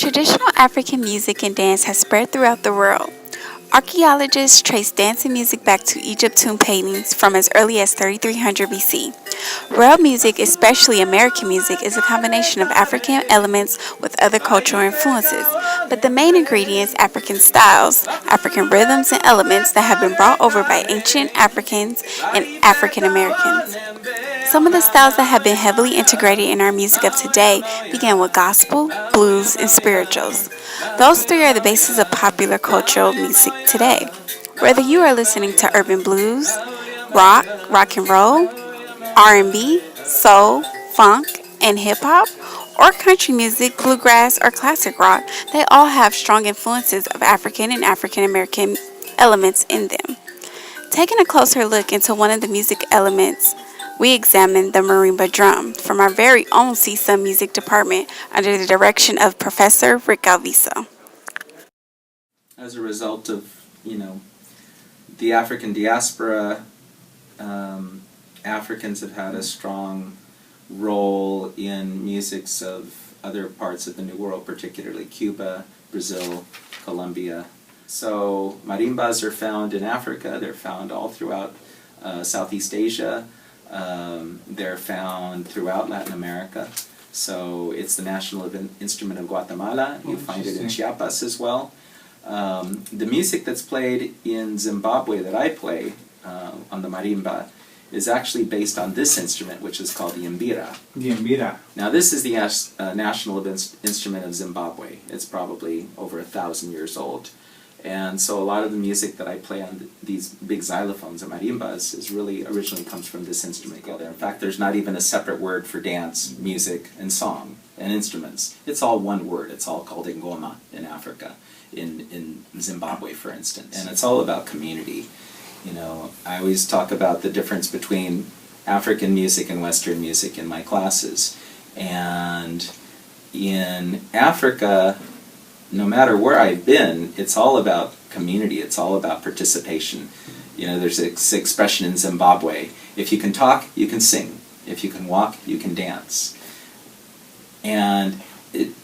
Traditional African music and dance has spread throughout the world. Archaeologists trace dance and music back to Egypt tomb paintings from as early as 3300 BC. World music, especially American music, is a combination of African elements with other cultural influences, but the main ingredients African styles, African rhythms and elements that have been brought over by ancient Africans and African Americans. Some of the styles that have been heavily integrated in our music of today began with gospel, blues, and spirituals. Those three are the basis of popular cultural music today. Whether you are listening to urban blues, rock and roll, R&B, soul, funk, and hip hop, or country music, bluegrass, or classic rock, they all have strong influences of African and African American elements in them. Taking a closer look into one of the music elements, we examined the marimba drum from our very own CSUN Music Department under the direction of Professor Rick Alviso. As a result of, the African diaspora, Africans have had a strong role in musics of other parts of the New World, particularly Cuba, Brazil, Colombia. So marimbas are found in Africa, they're found all throughout Southeast Asia, they're found throughout Latin America. So it's the national instrument of Guatemala. You find it in Chiapas as well. The music that's played in Zimbabwe that I play on the marimba is actually based on this instrument, which is called the mbira. The mbira. Now this is the national instrument of Zimbabwe. It's probably over 1,000 years old. And so a lot of the music that I play on these big xylophones or marimbas originally comes from this instrument. In fact, there's not even a separate word for dance, music, and song, and instruments. It's all one word. It's all called ngoma in Africa, in Zimbabwe, for instance. And it's all about community. I always talk about the difference between African music and Western music in my classes. And in Africa, no matter where I've been, it's all about community, it's all about participation. There's this expression in Zimbabwe, if you can talk, you can sing. If you can walk, you can dance. And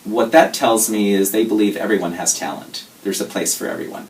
what that tells me is they believe everyone has talent. There's a place for everyone.